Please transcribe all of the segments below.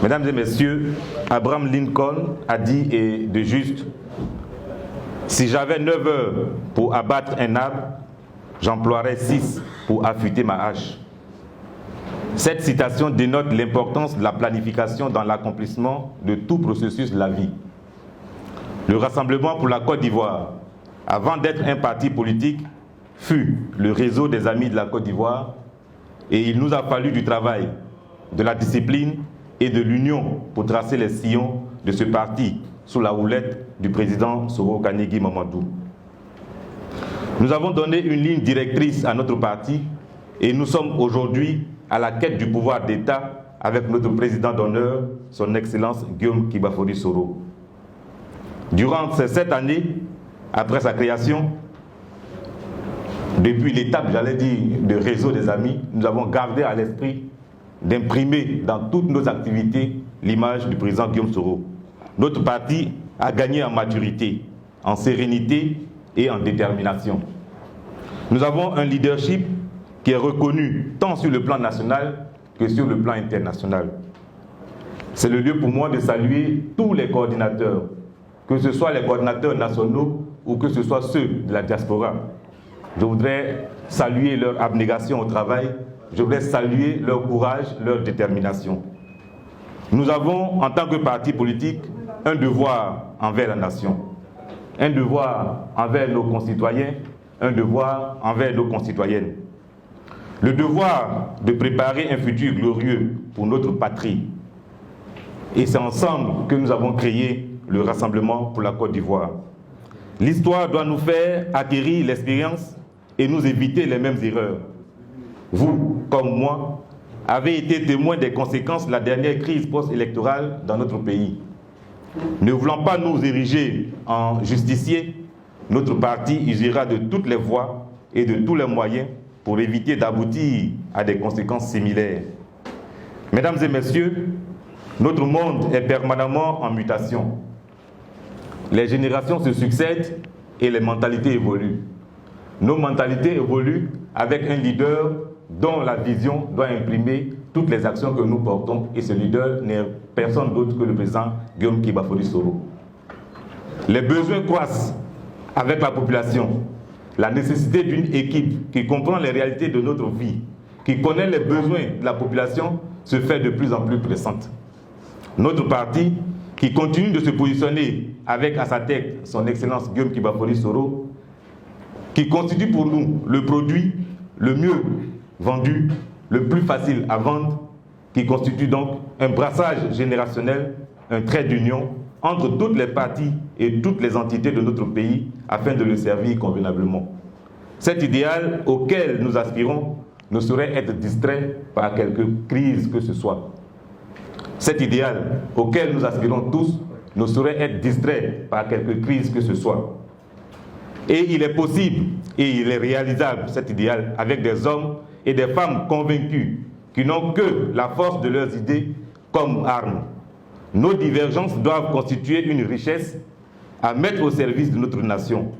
Mesdames et messieurs, Abraham Lincoln a dit, et de juste, « Si j'avais 9 heures pour abattre un arbre, j'emploierais 6 pour affûter ma hache. » Cette citation dénote l'importance de la planification dans l'accomplissement de tout processus de la vie. Le Rassemblement pour la Côte d'Ivoire, avant d'être un parti politique, fut le réseau des amis de la Côte d'Ivoire, et il nous a fallu du travail, de la discipline et de l'union pour tracer les sillons de ce parti sous la houlette du président Soro Kanegui Mamadou. Nous avons donné une ligne directrice à notre parti et nous sommes aujourd'hui à la quête du pouvoir d'État avec notre président d'honneur, son Excellence Guillaume Kibafori Soro. Durant ces 7 années, après sa création, depuis l'étape, j'allais dire, de réseau des amis, nous avons gardé à l'esprit d'imprimer dans toutes nos activités l'image du président Guillaume Soro. Notre parti a gagné en maturité, en sérénité et en détermination. Nous avons un leadership qui est reconnu tant sur le plan national que sur le plan international. C'est le lieu pour moi de saluer tous les coordinateurs, que ce soit les coordinateurs nationaux ou que ce soit ceux de la diaspora. Je voudrais saluer leur abnégation au travail, je voudrais saluer leur courage, leur détermination. Nous avons, en tant que parti politique, un devoir envers la nation, un devoir envers nos concitoyens, un devoir envers nos concitoyennes. Le devoir de préparer un futur glorieux pour notre patrie. Et c'est ensemble que nous avons créé le Rassemblement pour la Côte d'Ivoire. L'histoire doit nous faire acquérir l'expérience et nous éviter les mêmes erreurs. Vous, comme moi, avez été témoins des conséquences de la dernière crise post-électorale dans notre pays. Ne voulant pas nous ériger en justiciers, notre parti usera de toutes les voies et de tous les moyens pour éviter d'aboutir à des conséquences similaires. Mesdames et messieurs, notre monde est permanemment en mutation. Les générations se succèdent et les mentalités évoluent. Nos mentalités évoluent avec un leader dont la vision doit imprimer toutes les actions que nous portons, et ce leader n'est personne d'autre que le président Guillaume Kibafori Soro. Les besoins croissent avec la population. La nécessité d'une équipe qui comprend les réalités de notre vie, qui connaît les besoins de la population, se fait de plus en plus pressante. Notre parti, qui continue de se positionner avec à sa tête son Excellence Guillaume Kibafori Soro, qui constitue pour nous le produit le mieux vendu, le plus facile à vendre, qui constitue donc un brassage générationnel, un trait d'union entre toutes les parties et toutes les entités de notre pays afin de le servir convenablement. Cet idéal auquel nous aspirons ne saurait être distrait par quelque crise que ce soit. Cet idéal auquel nous aspirons tous ne saurait être distrait par quelque crise que ce soit. Et il est possible et il est réalisable, cet idéal, avec des hommes et des femmes convaincus qui n'ont que la force de leurs idées comme arme. Nos divergences doivent constituer une richesse à mettre au service de notre nation.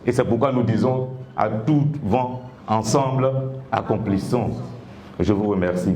Et c'est pourquoi nous disons à tout vent, ensemble, accomplissons. Je vous remercie.